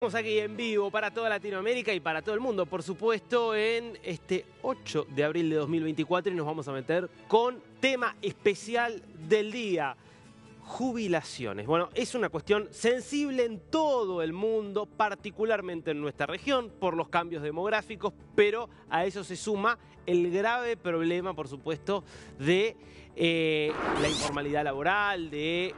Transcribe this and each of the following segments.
Estamos aquí en vivo para toda Latinoamérica y para todo el mundo, por supuesto, en este 8 de abril de 2024 y nos vamos a meter con tema especial del día, jubilaciones. Bueno, es una cuestión sensible en todo el mundo, particularmente en nuestra región, por los cambios demográficos, pero a eso se suma el grave problema, por supuesto, de la informalidad laboral, de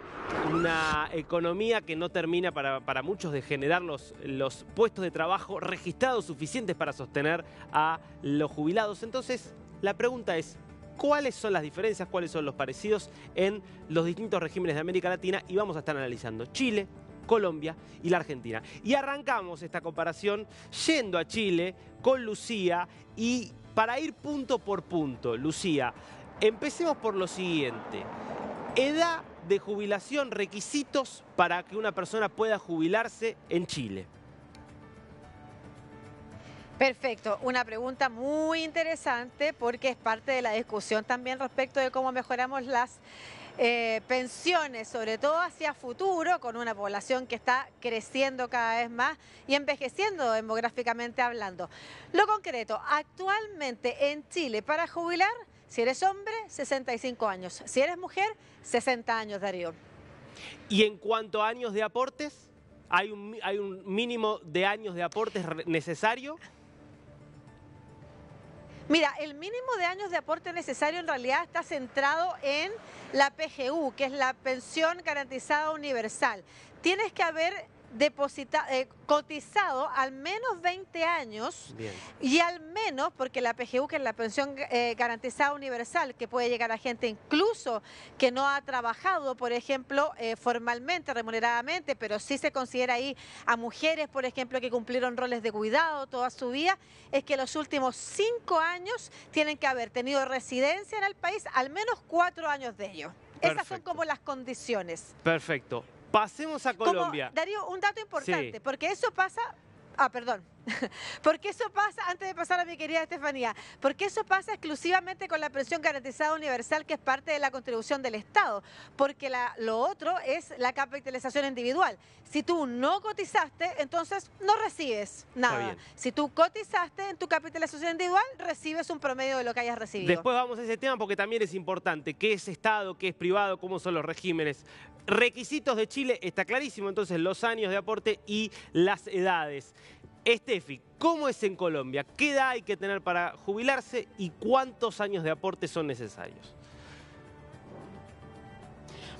una economía que no termina para muchos de generar los puestos de trabajo registrados suficientes para sostener a los jubilados. Entonces, la pregunta es, ¿cuáles son las diferencias, cuáles son los parecidos en los distintos regímenes de América Latina? Y vamos a estar analizando Chile, Colombia y la Argentina. Y arrancamos esta comparación yendo a Chile con Lucía y para ir punto por punto, Lucía, empecemos por lo siguiente. Edad de jubilación, requisitos para que una persona pueda jubilarse en Chile. Perfecto, una pregunta muy interesante porque es parte de la discusión también respecto de cómo mejoramos las pensiones, sobre todo hacia futuro, con una población que está creciendo cada vez más y envejeciendo demográficamente hablando. Lo concreto, actualmente en Chile para jubilar, si eres hombre, 65 años, si eres mujer, 60 años, Darío. Y en cuanto a años de aportes, ¿hay un mínimo de años de aportes necesario? Mira, el mínimo de años de aporte necesario en realidad está centrado en la PGU, que es la Pensión Garantizada Universal. Tienes que haber cotizado al menos 20 años. Bien. Y al menos, porque la PGU, que es la Pensión Garantizada Universal, que puede llegar a gente incluso que no ha trabajado, por ejemplo, formalmente, remuneradamente, pero sí se considera ahí a mujeres, por ejemplo, que cumplieron roles de cuidado toda su vida, es que los últimos 5 años tienen que haber tenido residencia en el país, al menos 4 años de ello. Perfecto. Esas son como las condiciones. Perfecto. Pasemos a Colombia. Como, Darío, un dato importante, sí, porque eso pasa... perdón. Porque eso pasa, antes de pasar a mi querida Estefanía, porque eso pasa exclusivamente con la pensión garantizada universal, que es parte de la contribución del Estado, porque lo otro es la capitalización individual. Si tú no cotizaste, entonces no recibes nada. Si tú cotizaste en tu capitalización individual, recibes un promedio de lo que hayas recibido. Después vamos a ese tema porque también es importante. ¿Qué es Estado? ¿Qué es privado? ¿Cómo son los regímenes? Requisitos de Chile, está clarísimo, entonces los años de aporte y las edades. Estefi, ¿cómo es en Colombia? ¿Qué edad hay que tener para jubilarse y cuántos años de aporte son necesarios?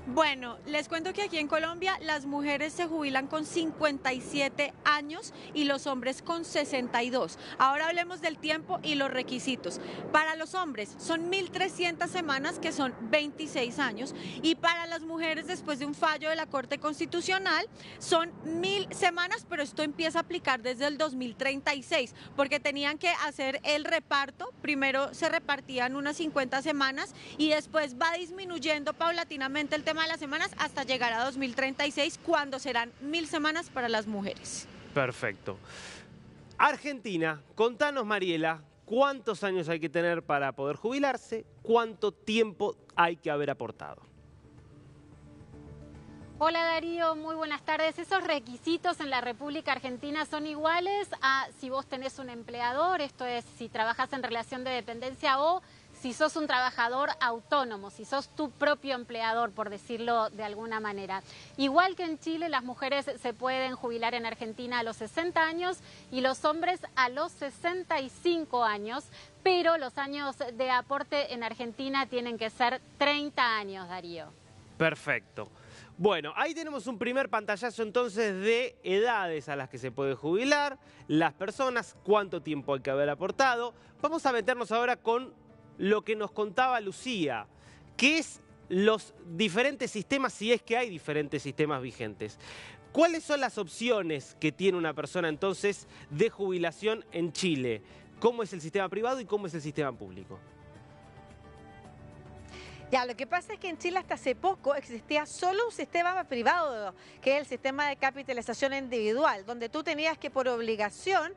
Bueno, les cuento que aquí en Colombia las mujeres se jubilan con 57 años y los hombres con 62. Ahora hablemos del tiempo y los requisitos. Para los hombres son 1.300 semanas, que son 26 años, y para las mujeres, después de un fallo de la Corte Constitucional, son 1.000 semanas, pero esto empieza a aplicar desde el 2036, porque tenían que hacer el reparto. Primero se repartían unas 50 semanas y después va disminuyendo paulatinamente el tema de las semanas hasta llegar a 2036, cuando serán 1.000 semanas para las mujeres. Perfecto. Argentina, contanos, Mariela, ¿cuántos años hay que tener para poder jubilarse? ¿Cuánto tiempo hay que haber aportado? Hola Darío, muy buenas tardes. Esos requisitos en la República Argentina son iguales a si vos tenés un empleador, esto es si trabajás en relación de dependencia, o si sos un trabajador autónomo, si sos tu propio empleador, por decirlo de alguna manera. Igual que en Chile, las mujeres se pueden jubilar en Argentina a los 60 años y los hombres a los 65 años, pero los años de aporte en Argentina tienen que ser 30 años, Darío. Perfecto. Bueno, ahí tenemos un primer pantallazo entonces de edades a las que se puede jubilar, las personas, cuánto tiempo hay que haber aportado. Vamos a meternos ahora con lo que nos contaba Lucía, que es los diferentes sistemas, si es que hay diferentes sistemas vigentes. ¿Cuáles son las opciones que tiene una persona entonces de jubilación en Chile? ¿Cómo es el sistema privado y cómo es el sistema público? Ya, lo que pasa es que en Chile hasta hace poco existía solo un sistema privado, que es el sistema de capitalización individual, donde tú tenías que por obligación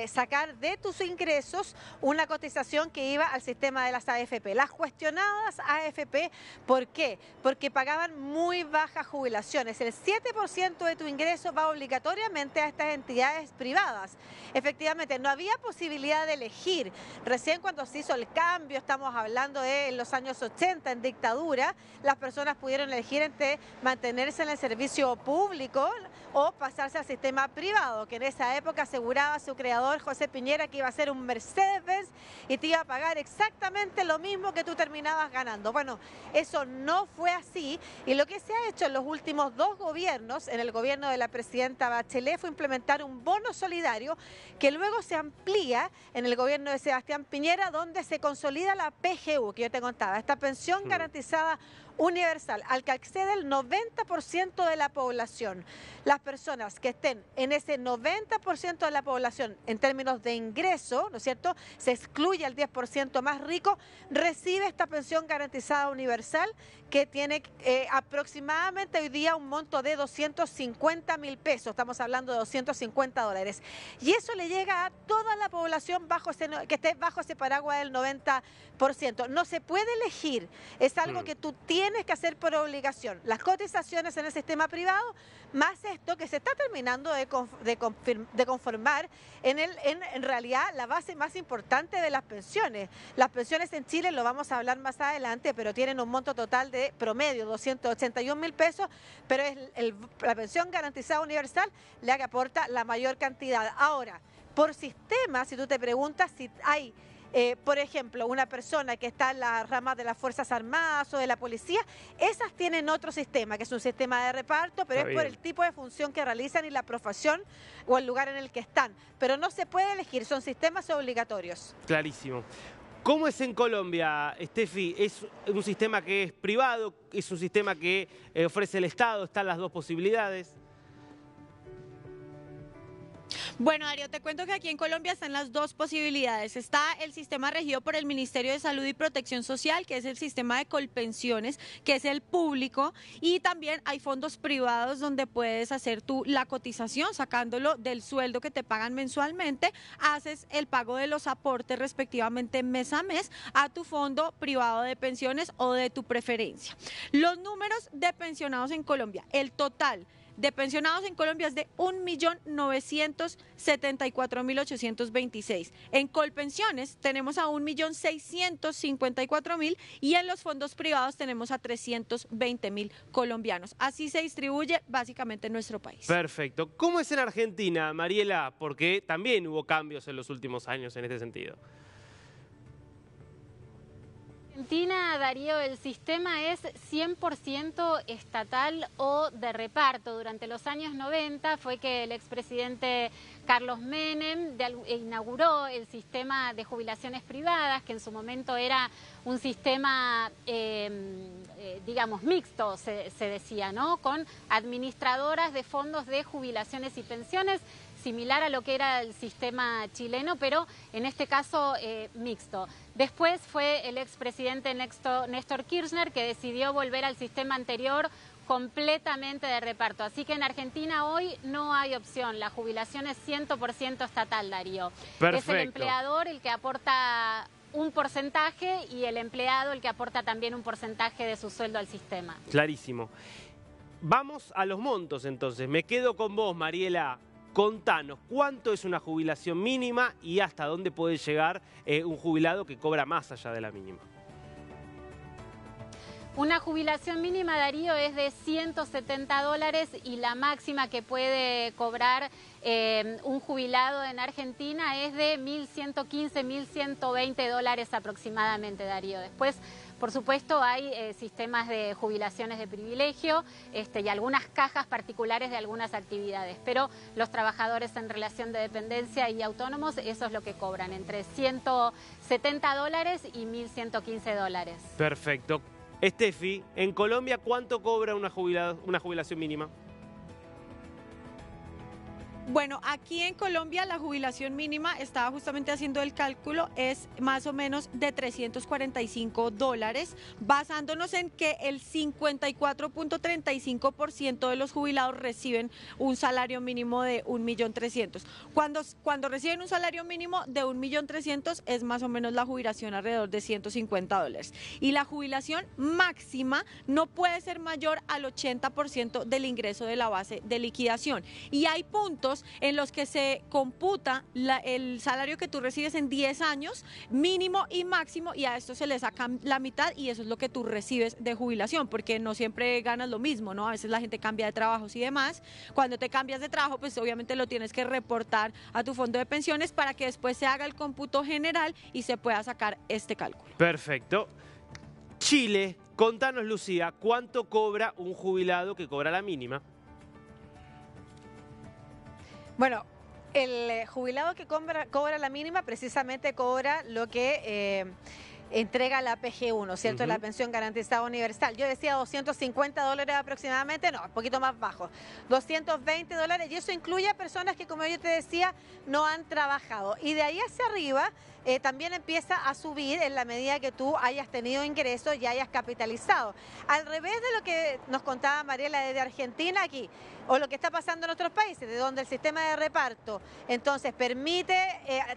sacar de tus ingresos una cotización que iba al sistema de las AFP. Las cuestionadas AFP, ¿por qué? Porque pagaban muy bajas jubilaciones. El 7% de tu ingreso va obligatoriamente a estas entidades privadas. Efectivamente, no había posibilidad de elegir. Recién cuando se hizo el cambio, estamos hablando de los años 80, en dictadura, las personas pudieron elegir entre mantenerse en el servicio público o pasarse al sistema privado, que en esa época aseguraba su creador José Piñera que iba a ser un Mercedes-Benz y te iba a pagar exactamente lo mismo que tú terminabas ganando. Bueno, eso no fue así, y lo que se ha hecho en los últimos 2 gobiernos, en el gobierno de la presidenta Bachelet, fue implementar un bono solidario que luego se amplía en el gobierno de Sebastián Piñera, donde se consolida la PGU, que yo te contaba, esta pensión garantizada universal, al que accede el 90% de la población. Las personas que estén en ese 90% de la población en términos de ingreso, ¿no es cierto?, se excluye al 10% más rico, recibe esta pensión garantizada universal que tiene aproximadamente hoy día un monto de 250.000 pesos, estamos hablando de $250. Y eso le llega a toda la población que esté bajo ese paraguas del 90%. No se puede elegir, es algo que tú tienes que hacer por obligación. Las cotizaciones en el sistema privado, más esto que se está terminando de conformar en realidad la base más importante de las pensiones. Las pensiones en Chile, lo vamos a hablar más adelante, pero tienen un monto total de promedio 281.000 pesos, pero es la pensión garantizada universal la que aporta la mayor cantidad. Ahora, por sistema, si tú te preguntas si hay por ejemplo, una persona que está en las ramas de las Fuerzas Armadas o de la policía, esas tienen otro sistema, que es un sistema de reparto, pero es por el tipo de función que realizan y la profesión o el lugar en el que están. Pero no se puede elegir, son sistemas obligatorios. Clarísimo. ¿Cómo es en Colombia, Steffi? ¿Es un sistema que es privado? ¿Es un sistema que ofrece el Estado? ¿Están las dos posibilidades? Bueno, Darío, te cuento que aquí en Colombia están las dos posibilidades. Está el sistema regido por el Ministerio de Salud y Protección Social, que es el sistema de Colpensiones, que es el público, y también hay fondos privados donde puedes hacer tú la cotización, sacándolo del sueldo que te pagan mensualmente, haces el pago de los aportes respectivamente mes a mes a tu fondo privado de pensiones o de tu preferencia. Los números de pensionados en Colombia, el total de pensionados en Colombia es de 1.974.826. En Colpensiones tenemos a 1.654.000 y en los fondos privados tenemos a 320.000 colombianos. Así se distribuye básicamente en nuestro país. Perfecto. ¿Cómo es en Argentina, Mariela? Porque también hubo cambios en los últimos años en este sentido. Argentina, Darío, el sistema es 100% estatal o de reparto. Durante los años 90 fue que el expresidente Carlos Menem inauguró el sistema de jubilaciones privadas, que en su momento era un sistema, digamos, mixto, se decía, ¿no?, con administradoras de fondos de jubilaciones y pensiones, similar a lo que era el sistema chileno, pero en este caso mixto. Después fue el expresidente Néstor Kirchner que decidió volver al sistema anterior completamente de reparto. Así que en Argentina hoy no hay opción, la jubilación es 100% estatal, Darío. Perfecto. Es el empleador el que aporta un porcentaje y el empleado el que aporta también un porcentaje de su sueldo al sistema. Clarísimo. Vamos a los montos entonces. Me quedo con vos, Mariela. Contanos, ¿cuánto es una jubilación mínima y hasta dónde puede llegar un jubilado que cobra más allá de la mínima? Una jubilación mínima, Darío, es de $170 y la máxima que puede cobrar un jubilado en Argentina es de $1.115, $1.120 aproximadamente, Darío. Después, por supuesto, hay sistemas de jubilaciones de privilegio y algunas cajas particulares de algunas actividades, pero los trabajadores en relación de dependencia y autónomos, eso es lo que cobran, entre $170 y $1.115. Perfecto. Steffi, en Colombia, ¿cuánto cobra una jubilación mínima? Bueno, aquí en Colombia la jubilación mínima, estaba justamente haciendo el cálculo, es más o menos de $345, basándonos en que el 54.35% de los jubilados reciben un salario mínimo de 1.300.000. Cuando reciben un salario mínimo de 1.300.000 es más o menos la jubilación alrededor de $150. Y la jubilación máxima no puede ser mayor al 80% del ingreso de la base de liquidación. Y hay puntos en los que se computa el salario que tú recibes en 10 años, mínimo y máximo, y a esto se le saca la mitad y eso es lo que tú recibes de jubilación, porque no siempre ganas lo mismo, ¿no? A veces la gente cambia de trabajos y demás. Cuando te cambias de trabajo, pues obviamente lo tienes que reportar a tu fondo de pensiones para que después se haga el cómputo general y se pueda sacar este cálculo. Perfecto. Chile, contanos, Lucía, ¿cuánto cobra un jubilado que cobra la mínima? Bueno, el jubilado que cobra la mínima precisamente cobra lo que entrega la PGU, ¿no es cierto? La pensión garantizada universal. Yo decía $250 aproximadamente, no, un poquito más bajo, $220, y eso incluye a personas que, como yo te decía, no han trabajado. Y de ahí hacia arriba también empieza a subir en la medida que tú hayas tenido ingresos y hayas capitalizado. Al revés de lo que nos contaba Mariela desde Argentina aquí, o lo que está pasando en otros países, de donde el sistema de reparto entonces permite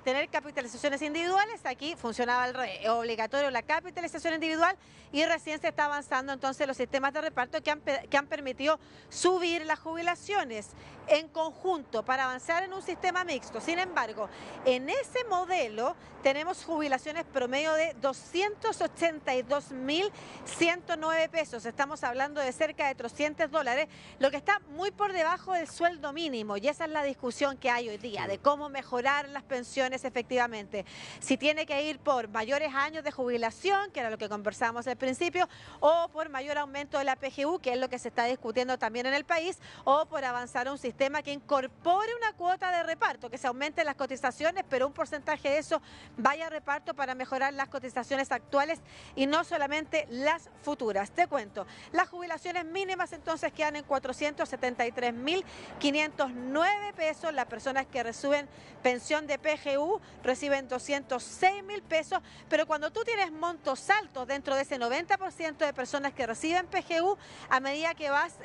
tener capitalizaciones individuales, aquí funcionaba al revés, es obligatorio la capitalización individual y recién se está avanzando entonces los sistemas de reparto que han permitido subir las jubilaciones en conjunto para avanzar en un sistema mixto. Sin embargo, en ese modelo tenemos jubilaciones promedio de $282.109, estamos hablando de cerca de $300, lo que está muy por debajo del sueldo mínimo, y esa es la discusión que hay hoy día, de cómo mejorar las pensiones efectivamente. Si tiene que ir por mayores años de jubilación, que era lo que conversábamos al principio, o por mayor aumento de la PGU, que es lo que se está discutiendo también en el país, o por avanzar a un sistema que incorpore una cuota de reparto, que se aumenten las cotizaciones, pero un porcentaje de eso vaya a reparto para mejorar las cotizaciones actuales y no solamente las futuras. Te cuento, las jubilaciones mínimas entonces quedan en $473.509, las personas que reciben pensión de PGU reciben $206.000, pero cuando tú tienes montos altos dentro de ese 90% de personas que reciben PGU, a medida que vas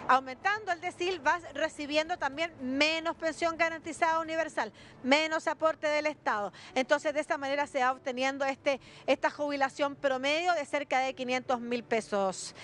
aumentando el decil, vas recibiendo también menos pensión garantizada universal, menos aporte del Estado. Entonces, de esta manera se va obteniendo esta jubilación promedio de cerca de $500.000.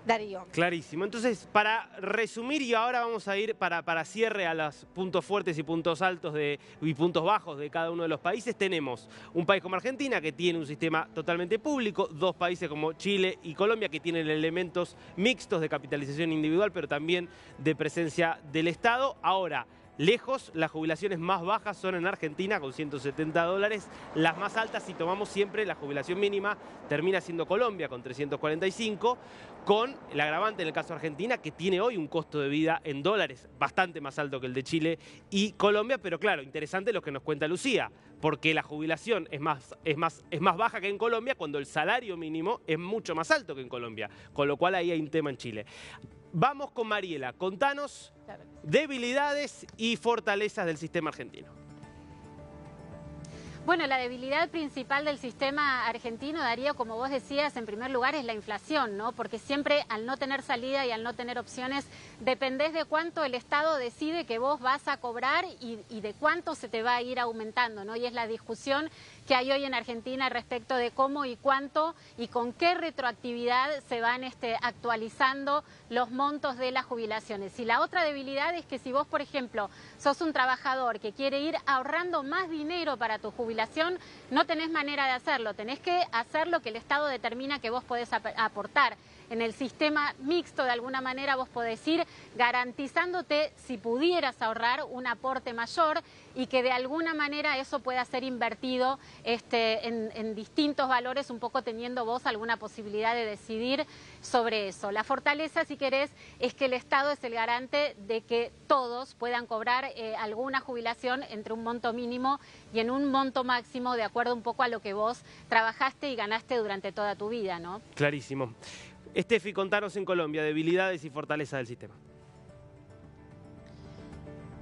Darío. Clarísimo. Entonces, para resumir, y ahora vamos a ir para cierre a los puntos fuertes y puntos altos y puntos bajos de cada uno de los países, tenemos un país como Argentina que tiene un sistema totalmente público, dos países como Chile y Colombia que tienen elementos mixtos de capitalización individual, pero también de presencia del Estado. Ahora, lejos, las jubilaciones más bajas son en Argentina con $170, las más altas, si tomamos siempre la jubilación mínima, termina siendo Colombia con 345, con el agravante en el caso de Argentina que tiene hoy un costo de vida en dólares bastante más alto que el de Chile y Colombia, pero claro, interesante lo que nos cuenta Lucía, porque la jubilación es más baja que en Colombia cuando el salario mínimo es mucho más alto que en Colombia, con lo cual ahí hay un tema en Chile. Vamos con Mariela, contanos debilidades y fortalezas del sistema argentino. Bueno, la debilidad principal del sistema argentino, Darío, como vos decías, en primer lugar es la inflación, ¿no? Porque siempre al no tener salida y al no tener opciones, dependés de cuánto el Estado decide que vos vas a cobrar y de cuánto se te va a ir aumentando, ¿no? Y es la discusión que hay hoy en Argentina respecto de cómo y cuánto y con qué retroactividad se van actualizando los montos de las jubilaciones. Y la otra debilidad es que si vos, por ejemplo, sos un trabajador que quiere ir ahorrando más dinero para tu jubilación, no tenés manera de hacerlo, tenés que hacer lo que el Estado determina que vos podés aportar. En el sistema mixto, de alguna manera, vos podés ir garantizándote, si pudieras ahorrar, un aporte mayor y que de alguna manera eso pueda ser invertido en distintos valores, un poco teniendo vos alguna posibilidad de decidir sobre eso. La fortaleza, si querés, es que el Estado es el garante de que todos puedan cobrar alguna jubilación entre un monto mínimo y en un monto máximo, de acuerdo un poco a lo que vos trabajaste y ganaste durante toda tu vida, ¿no? Clarísimo. Estefi, contanos en Colombia, debilidades y fortalezas del sistema.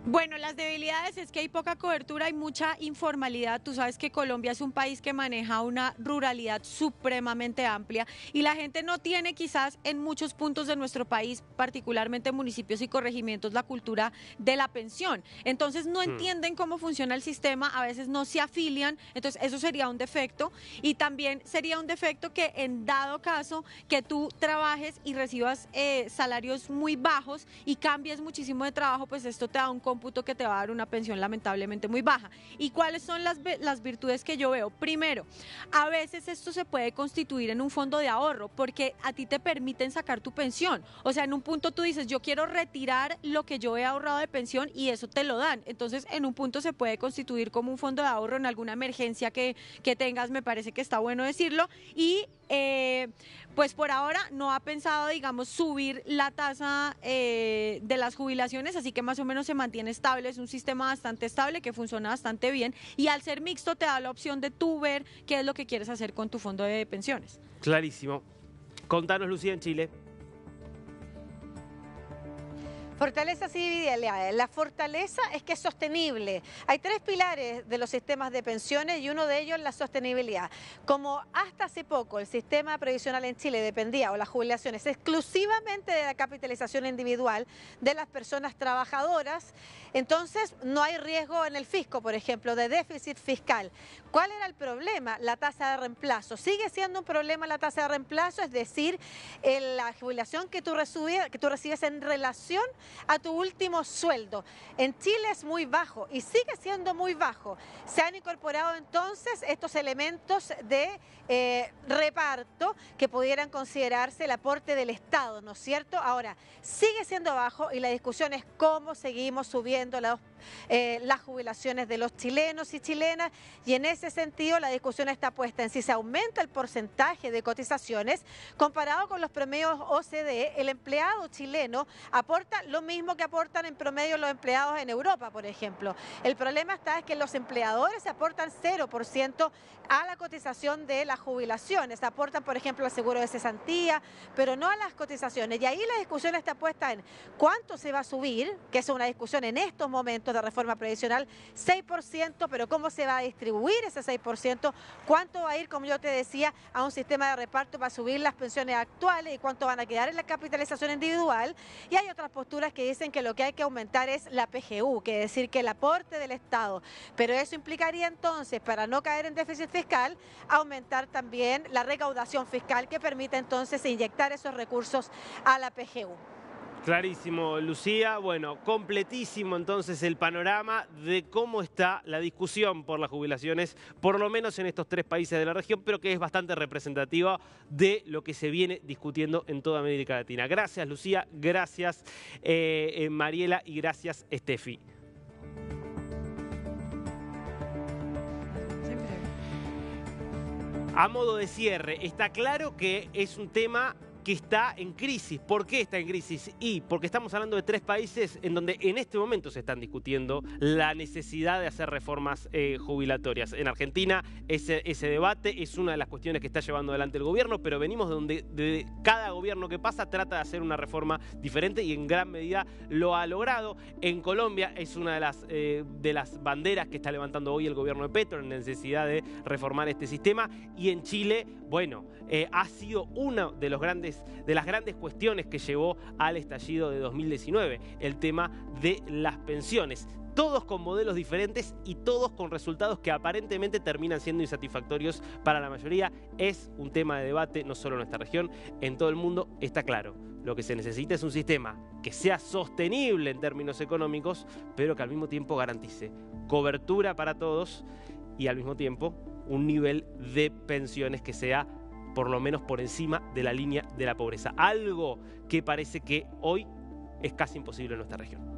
Bueno, las debilidades es que hay poca cobertura, hay mucha informalidad. Tú sabes que Colombia es un país que maneja una ruralidad supremamente amplia y la gente no tiene quizás en muchos puntos de nuestro país, particularmente en municipios y corregimientos, la cultura de la pensión. Entonces no entienden cómo funciona el sistema, a veces no se afilian, entonces eso sería un defecto. Y también sería un defecto que en dado caso que tú trabajes y recibas salarios muy bajos y cambies muchísimo de trabajo, pues esto te da un cómputo que te va a dar una pensión lamentablemente muy baja. ¿Y cuáles son las virtudes que yo veo? Primero, a veces esto se puede constituir en un fondo de ahorro porque a ti te permiten sacar tu pensión. O sea, en un punto tú dices, yo quiero retirar lo que yo he ahorrado de pensión y eso te lo dan. Entonces, en un punto se puede constituir como un fondo de ahorro en alguna emergencia que tengas, me parece que está bueno decirlo. Y pues por ahora no ha pensado, digamos, subir la tasa de las jubilaciones, así que más o menos se mantiene estable, es un sistema bastante estable que funciona bastante bien y al ser mixto te da la opción de tú ver qué es lo que quieres hacer con tu fondo de pensiones. Clarísimo. Contanos, Lucía, en Chile. Fortalezas y debilidades. La fortaleza es que es sostenible. Hay tres pilares de los sistemas de pensiones y uno de ellos es la sostenibilidad. Como hasta hace poco el sistema previsional en Chile dependía, o las jubilaciones, exclusivamente de la capitalización individual de las personas trabajadoras, entonces no hay riesgo en el fisco, por ejemplo, de déficit fiscal. ¿Cuál era el problema? La tasa de reemplazo. Sigue siendo un problema la tasa de reemplazo, es decir, la jubilación que tú recibes en relación a tu último sueldo. En Chile es muy bajo y sigue siendo muy bajo. Se han incorporado entonces estos elementos de reparto que pudieran considerarse el aporte del Estado, ¿no es cierto? Ahora, sigue siendo bajo y la discusión es cómo seguimos subiendo las jubilaciones de los chilenos y chilenas, y en ese sentido la discusión está puesta en si se aumenta el porcentaje de cotizaciones comparado con los promedios OCDE. El empleado chileno aporta lo mismo que aportan en promedio los empleados en Europa, por ejemplo. El problema es que los empleadores aportan 0% a la cotización de las jubilaciones, aportan, por ejemplo, al seguro de cesantía, pero no a las cotizaciones. Y ahí la discusión está puesta en cuánto se va a subir, que es una discusión en estos momentos de reforma previsional, 6%, pero cómo se va a distribuir ese 6%, cuánto va a ir, como yo te decía, a un sistema de reparto para subir las pensiones actuales y cuánto van a quedar en la capitalización individual. Y hay otras posturas que dicen que lo que hay que aumentar es la PGU, que es decir, que el aporte del Estado, pero eso implicaría entonces, para no caer en déficit fiscal, aumentar también la recaudación fiscal que permite entonces inyectar esos recursos a la PGU. Clarísimo, Lucía. Bueno, completísimo entonces el panorama de cómo está la discusión por las jubilaciones, por lo menos en estos tres países de la región, pero que es bastante representativa de lo que se viene discutiendo en toda América Latina. Gracias, Lucía, gracias, Mariela, y gracias, Estefi. A modo de cierre, está claro que es un tema que está en crisis. ¿Por qué está en crisis? Y porque estamos hablando de tres países en donde en este momento se están discutiendo la necesidad de hacer reformas jubilatorias. En Argentina ese debate es una de las cuestiones que está llevando adelante el gobierno, pero venimos de cada gobierno que pasa trata de hacer una reforma diferente y en gran medida lo ha logrado. En Colombia es una de las banderas que está levantando hoy el gobierno de Petro, en la necesidad de reformar este sistema. Y en Chile, bueno, ha sido una de las grandes cuestiones que llevó al estallido de 2019, el tema de las pensiones. Todos con modelos diferentes y todos con resultados que aparentemente terminan siendo insatisfactorios para la mayoría. Es un tema de debate no solo en nuestra región, en todo el mundo está claro. Lo que se necesita es un sistema que sea sostenible en términos económicos, pero que al mismo tiempo garantice cobertura para todos y al mismo tiempo un nivel de pensiones que sea por lo menos por encima de la línea de la pobreza. Algo que parece que hoy es casi imposible en nuestra región.